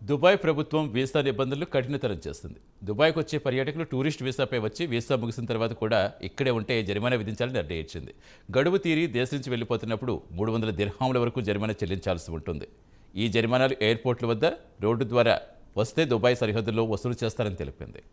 Dubai ప్రభుత్వం visa నిబంధనలు కఠినతరం చేస్తుంది. దుబాయ్కి వచ్చే పర్యాటకులు టూరిస్ట్ వీసాపై వచ్చి వీసా ముగిసిన తర్వాత కూడా ఇక్కడే ఉంటే జరిమానా విధించాలని నిర్ణయించింది. గడువు తీరి దేశం నుంచి వెళ్ళిపోతున్నప్పుడు 300 దిర్హాముల వరకు జరిమానా చెల్లించాల్సి ఉంటుంది. ఈ జరిమానాలు ఎయిర్పోర్ట్ల వద్ద, రోడ్డు ద్వారా వస్తే దుబాయ్ సరిహద్దుల్లో వసూలు చేస్తారని తెలిపింది.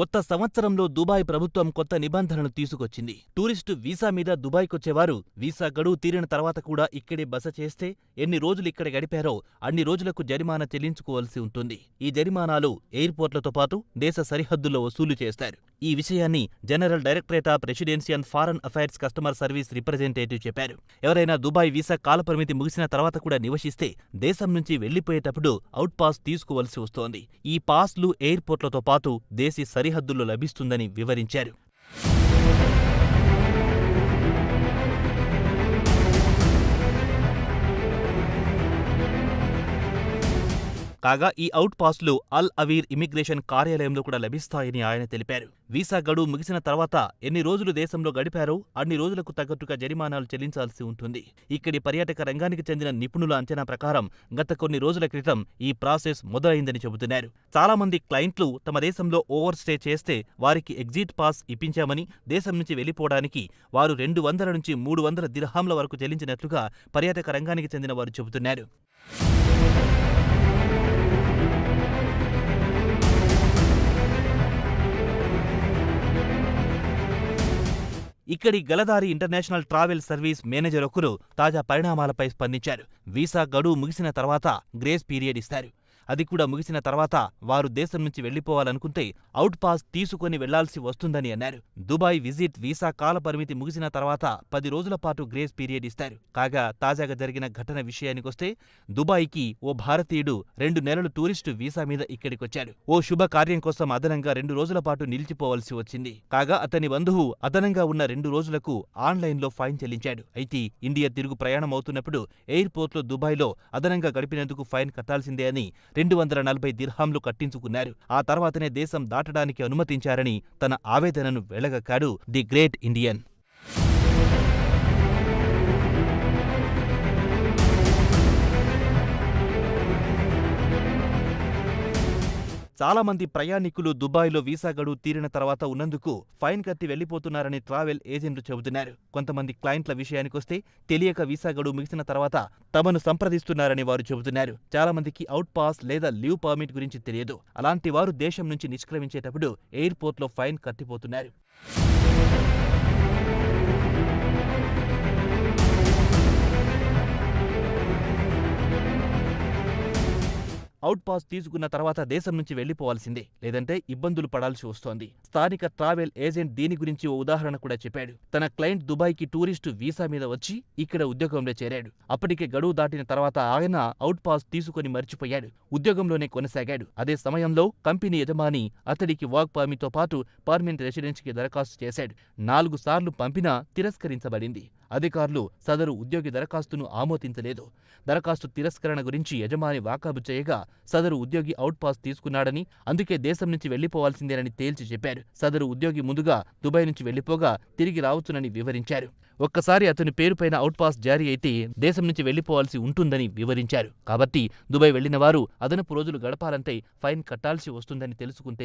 కొత్త సంవత్సరంలో దుబాయ్ ప్రభుత్వం కొత్త నిబంధనలు తీసుకొచ్చింది. టూరిస్టు వీసా మీద దుబాయ్కొచ్చేవారు వీసా గడువు తీరిన తర్వాత కూడా ఇక్కడే బస చేస్తే ఎన్ని రోజులు ఇక్కడ గడిపారో అన్ని రోజులకు జరిమానా చెల్లించుకోవాల్సి ఉంటుంది. ఈ జరిమానాలు ఎయిర్పోర్ట్లతో పాటు దేశ సరిహద్దుల్లో వసూలు చేస్తారు. ఈ విషయాన్ని general directorate of residential foreign affairs customer service representative చెప్పారు. ఎవరైనా దుబాయ్ వీసా కాలపరిమితి ముగిసిన తర్వాత కూడా నివసిస్తే దేశం నుంచి వెళ్లిపోయేటప్పుడు అవుట్ పాస్ తీసుకోవలసి వస్తోంది. ఈ పాస్లు ఎయిర్పోర్ట్లతో పాటు దేశీ సరిహద్దుల్లో లభిస్తుందని వివరించారు. కాగా ఈ అవుట్ పాస్లు అల్ అవీర్ ఇమిగ్రేషన్ కార్యాలయంలో కూడా లభిస్తాయని ఆయన తెలిపారు. వీసా గడువు ముగిసిన తర్వాత ఎన్ని రోజులు దేశంలో గడిపారో అన్ని రోజులకు తగ్గట్టుగా జరిమానాలు చెల్లించాల్సి ఉంటుంది. ఇక్కడి పర్యాటక రంగానికి చెందిన నిపుణుల అంచనా ప్రకారం గత కొన్ని రోజుల క్రితం ఈ ప్రాసెస్ మొదలైందని చెబుతున్నారు. చాలా మంది క్లయింట్లు తమ దేశంలో ఓవర్ స్టే చేస్తే వారికి ఎగ్జిట్ పాస్ ఇప్పించామని, దేశం నుంచి వెళ్లిపోవడానికి వారు 200 నుంచి 300 దిర్హాంల వరకు చెల్లించినట్లుగా పర్యాటక రంగానికి చెందిన వారు చెబుతున్నారు. ఇక్కడి గలదారి ఇంటర్నేషనల్ ట్రావెల్ సర్వీస్ మేనేజర్ ఒకరు తాజా పరిణామాలపై స్పందించారు. వీసా గడువు ముగిసిన తర్వాత గ్రేస్ పీరియడ్ ఇస్తారు. అది కూడా ముగిసిన తర్వాత వారు దేశం నుంచి వెళ్లిపోవాలనుకుంటే అవుట్ పాస్ తీసుకుని వెళ్లాల్సి వస్తుందని అన్నారు. దుబాయ్ విజిట్ వీసా కాల పరిమితి ముగిసిన తర్వాత 10 రోజుల పాటు గ్రేస్ పీరియడ్ ఇస్తారు. కాగా తాజాగా జరిగిన ఘటన విషయానికొస్తే దుబాయ్కి ఓ భారతీయుడు 2 నెలలు టూరిస్టు వీసా మీద ఇక్కడికొచ్చాడు. ఓ శుభకార్యం కోసం అదనంగా 2 రోజుల పాటు నిలిచిపోవలసి వచ్చింది. కాగా అతని బంధువు అదనంగా ఉన్న 2 రోజులకు ఆన్లైన్లో ఫైన్ చెల్లించాడు. అయితే ఇండియా తిరుగు ప్రయాణం అవుతున్నప్పుడు ఎయిర్పోర్ట్లో దుబాయ్లో అదనంగా గడిపినందుకు ఫైన్ కట్టాల్సిందే అని 240 దిర్హాంలు కట్టించుకున్నారు. ఆ తర్వాతనే దేశం దాటడానికి అనుమతించారని తన ఆవేదనను వెళ్లగక్కాడు ది గ్రేట్ ఇండియన్. చాలా మంది ప్రయాణికులు దుబాయ్లో వీసా గడువు తీరిన తర్వాత ఉన్నందుకు ఫైన్ కట్టి వెళ్లిపోతున్నారని ట్రావెల్ ఏజెంట్లు చెబుతున్నారు. కొంతమంది క్లయింట్ల విషయానికొస్తే తెలియక వీసా గడువు ముగిసిన తర్వాత తమను సంప్రదిస్తున్నారని వారు చెబుతున్నారు. చాలా మందికి అవుట్ పాస్ లేదా లీవ్ పర్మిట్ గురించి తెలియదు. అలాంటి వారు దేశం నుంచి నిష్క్రమించేటప్పుడు ఎయిర్పోర్ట్లో ఫైన్ కట్టిపోతున్నారు. అవుట్ పాస్ తీసుకున్న తర్వాత దేశం నుంచి వెళ్లిపోవాల్సిందే, లేదంటే ఇబ్బందులు పడాల్సి వస్తోంది. స్థానిక ట్రావెల్ ఏజెంట్ దీని గురించి ఓ ఉదాహరణ కూడా చెప్పాడు. తన క్లయింట్ దుబాయ్కి టూరిస్టు వీసా మీద వచ్చి ఇక్కడ ఉద్యోగంలో చేరాడు. అప్పటికే గడువు దాటిన తర్వాత ఆయన అవుట్ పాస్ తీసుకుని మర్చిపోయాడు. ఉద్యోగంలోనే కొనసాగాడు. అదే సమయంలో కంపెనీ యజమాని అతడికి వర్క్ పర్మిట్తో పాటు పర్మనెంట్ రెసిడెన్స్కి దరఖాస్తు చేశాడు. 4 సార్లు పంపినా తిరస్కరించబడింది. అధికారులు సదరు ఉద్యోగి దరఖాస్తును ఆమోదించలేదు. దరఖాస్తు తిరస్కరణ గురించి యజమాని వాకబు చేయగా సదరు ఉద్యోగి అవుట్ పాస్ తీసుకున్నాడని, అందుకే దేశం నుంచి వెళ్లిపోవాల్సిందేనని తేల్చి చెప్పారు. సదరు ఉద్యోగి ముందుగా దుబాయ్ నుంచి వెళ్లిపోగా తిరిగి రావచ్చునని వివరించారు. ఒక్కసారి అతని పేరుపైన అవుట్ పాస్ జారీ అయితే దేశం నుంచి వెళ్లిపోవాల్సి ఉంటుందని వివరించారు. కాబట్టి దుబాయ్ వెళ్లిన వారు అదనపు రోజులు గడపాలంటే ఫైన్ కట్టాల్సి వస్తుందని తెలుసుకుంటే